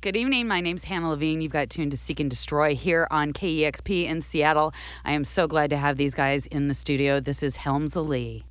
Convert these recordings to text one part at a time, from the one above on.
Good evening. My name's Hannah Levine. You've got tuned to Seek and Destroy here on KEXP in Seattle. I am so glad to have these guys in the studio. This is Helms Alee.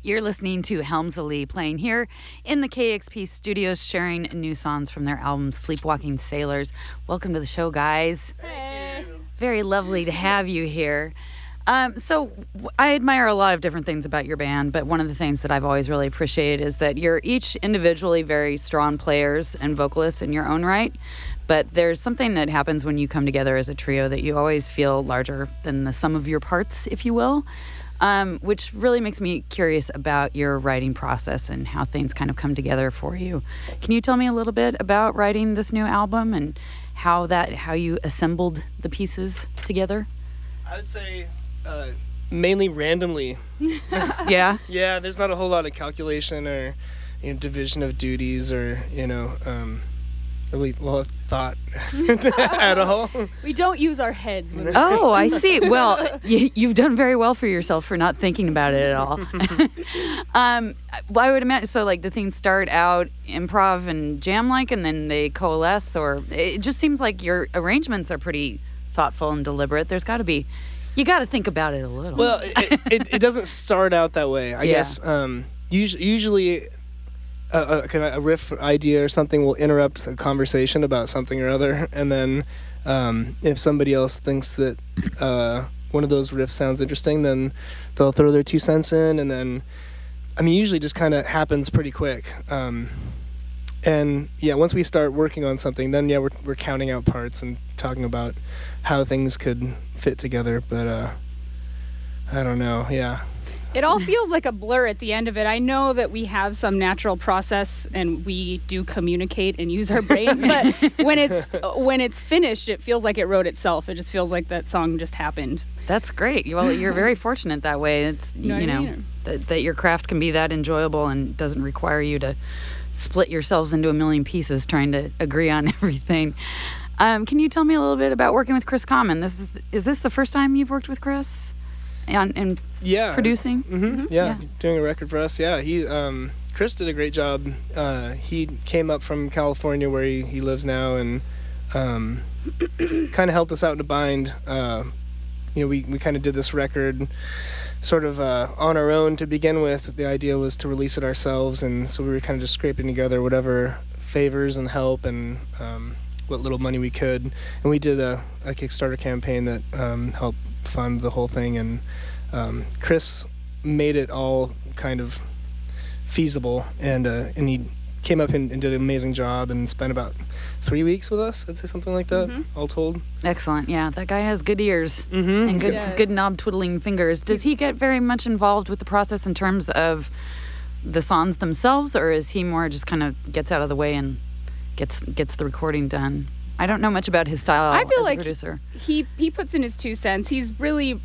You're listening to Helms Alee playing here in the KEXP studios, sharing new songs from their album Sleepwalking Sailors. Welcome to the show, guys. Hey. Very lovely to have you here. So I admire a lot of different things about your band, but one of the things that I've always really appreciated is that you're each individually very strong players and vocalists in your own right, but there's something that happens when you come together as a trio that you always feel larger than the sum of your parts, if you will, which really makes me curious about your writing process and how things kind of come together for you. Can you tell me a little bit about writing this new album and how you assembled the pieces together? I would say mainly randomly. Yeah? Yeah, there's not a whole lot of calculation or division of duties or, really well thought at all. We don't use our heads. Oh, I see. Well, you've done very well for yourself for not thinking about it at all. Well, I would imagine, so like, do things start out improv and jam-like and then they coalesce, or it just seems like your arrangements are pretty thoughtful and deliberate. There's got to be, you got to think about it a little. Well, it doesn't start out that way. I guess usually a riff idea or something will interrupt a conversation about something or other, and then if somebody else thinks that one of those riffs sounds interesting, then they'll throw their 2 cents in, and then usually just kind of happens pretty quick. And once we start working on something, then we're counting out parts and talking about how things could fit together, but I don't know. It all feels like a blur at the end of it. I know that we have some natural process and we do communicate and use our brains, but when it's finished, it feels like it wrote itself. It just feels like that song just happened. That's great. Well, you're very fortunate that way. It's that your craft can be that enjoyable and doesn't require you to split yourselves into a million pieces trying to agree on everything. Can you tell me a little bit about working with Chris Common? Is this the first time you've worked with Chris? And producing? Mm-hmm. Yeah, doing a record for us. Yeah, Chris did a great job. He came up from California where he lives now, and kind of helped us out in a bind. We kind of did this record sort of on our own to begin with. The idea was to release it ourselves, and so we were kind of just scraping together whatever favors and help and what little money we could. And we did a Kickstarter campaign that helped fund the whole thing, and Chris made it all kind of feasible, and he came up and did an amazing job and spent about 3 weeks with us, I'd say, something like that, all told. Excellent. Yeah, that guy has good ears and good knob twiddling fingers. Does he get very much involved with the process in terms of the songs themselves, or is he more just kind of gets out of the way and gets the recording done? I don't know much about his style I feel as like a producer. He puts in his 2 cents. He's really,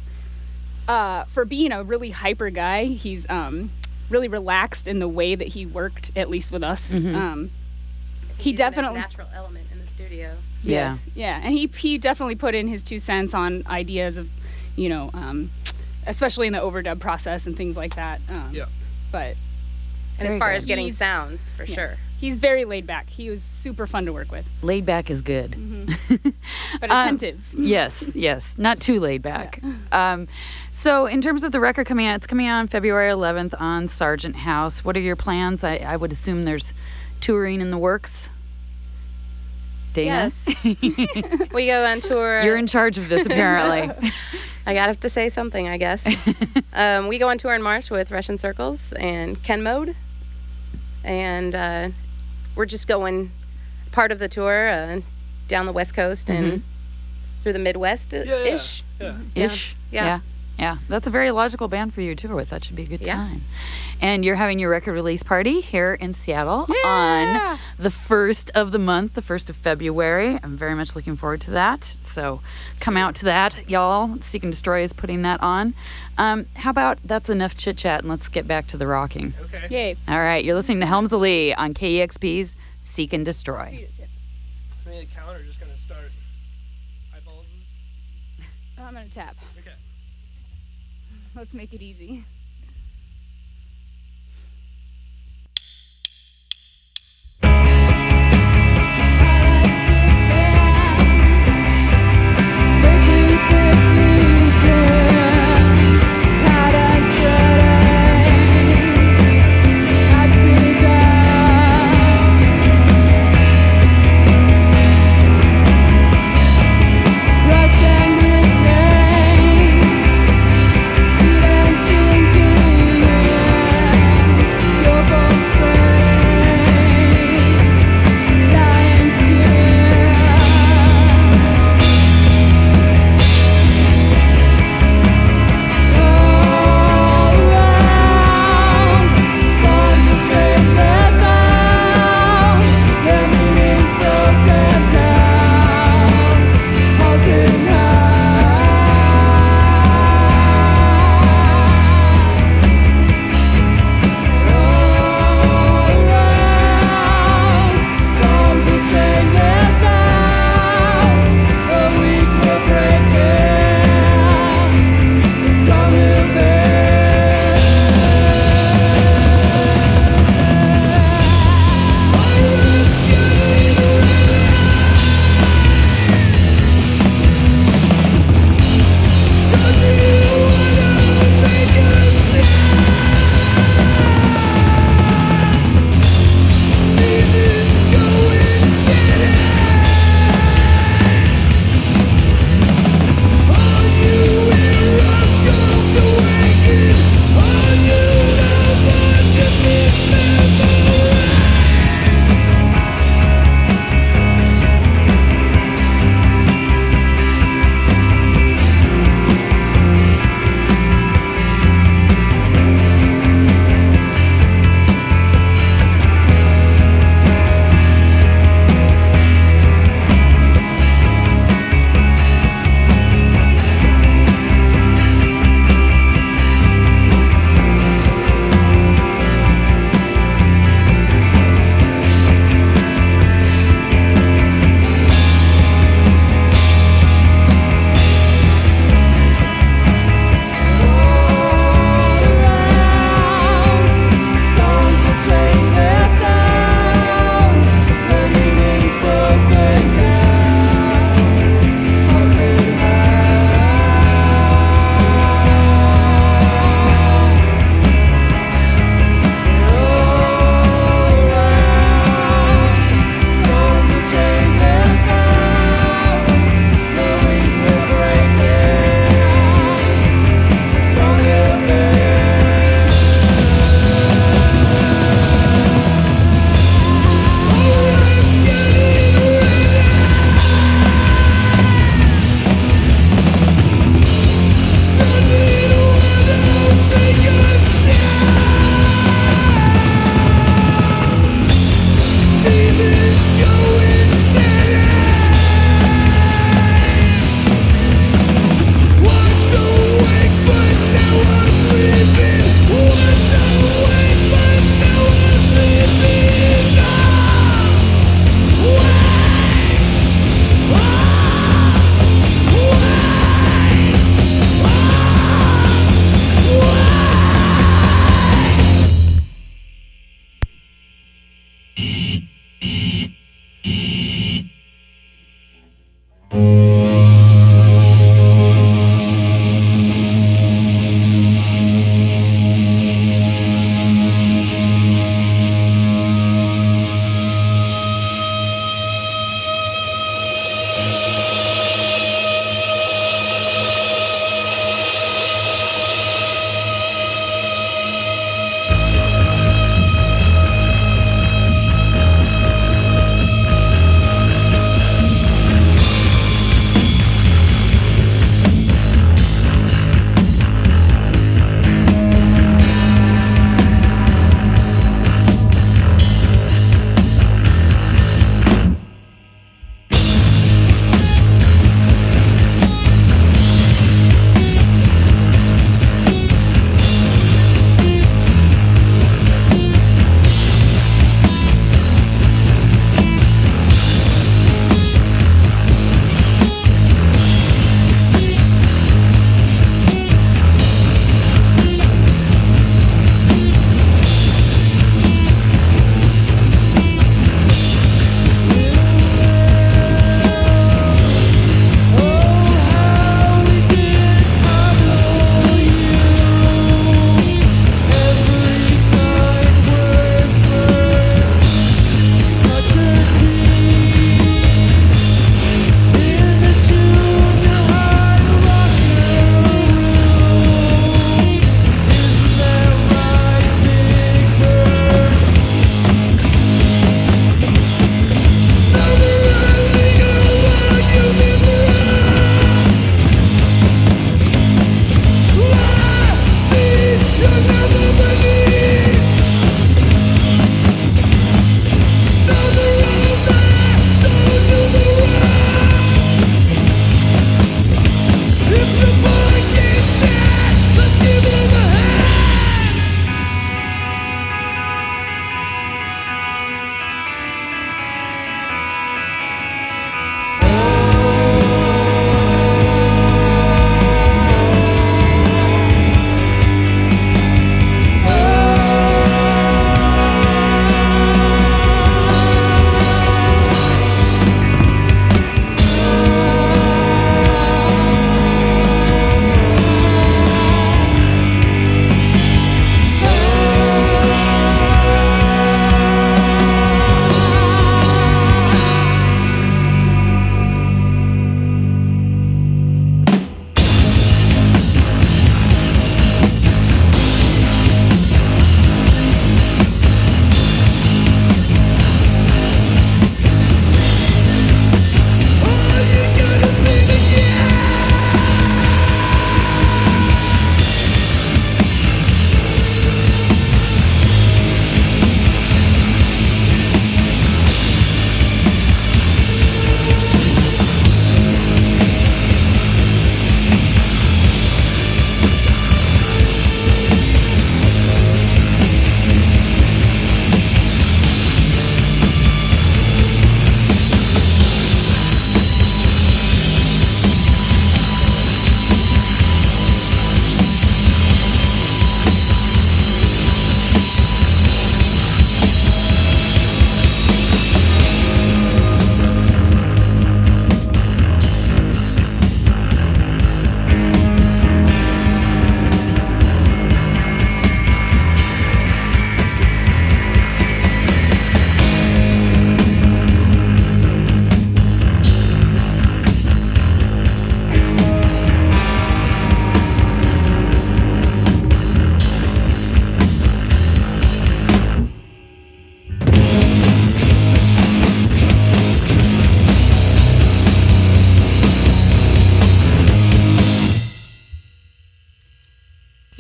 for being a really hyper guy, he's really relaxed in the way that he worked, at least with us. He definitely natural element in the studio. Yeah, and he definitely put in his 2 cents on ideas of, especially in the overdub process and things like that. But and as far as getting sounds, for sure. He's very laid back. He was super fun to work with. Laid back is good. But attentive. Yes. Not too laid back. Yeah. So in terms of the record coming out, it's coming out on February 11th on Sargent House. What are your plans? I would assume there's touring in the works. Dana? Yes. We go on tour. You're in charge of this, apparently. I gotta have to say something, I guess. We go on tour in March with Russian Circles and Ken Mode. And we're just going part of the tour down the West Coast and through the Midwest-ish. Yeah. That's a very logical band for you to tour with. That should be a good time. And you're having your record release party here in Seattle on the 1st of the month, the 1st of February. I'm very much looking forward to that. So come out to that, y'all. Seek and Destroy is putting that on. How about that's enough chit-chat and let's get back to the rocking. Okay. Yay. All right, you're listening to Helms Alee on KEXP's Seek and Destroy. The counter just going to start eyeballs. I'm going to tap. Okay. Let's make it easy.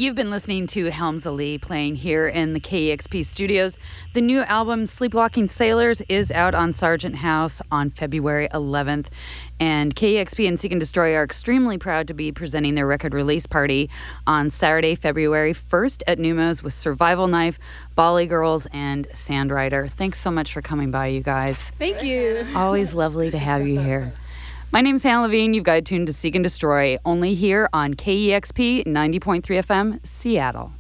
You've been listening to Helms Alee playing here in the KEXP studios. The new album, Sleepwalking Sailors, is out on Sargent House on February 11th. And KEXP and Seek and Destroy are extremely proud to be presenting their record release party on Saturday, February 1st at Numos with Survival Knife, Bali Girls, and Sandrider. Thanks so much for coming by, you guys. Thank you. Always lovely to have you here. My name's Hannah Levine. You've got it tuned to Seek and Destroy, only here on KEXP 90.3 FM, Seattle.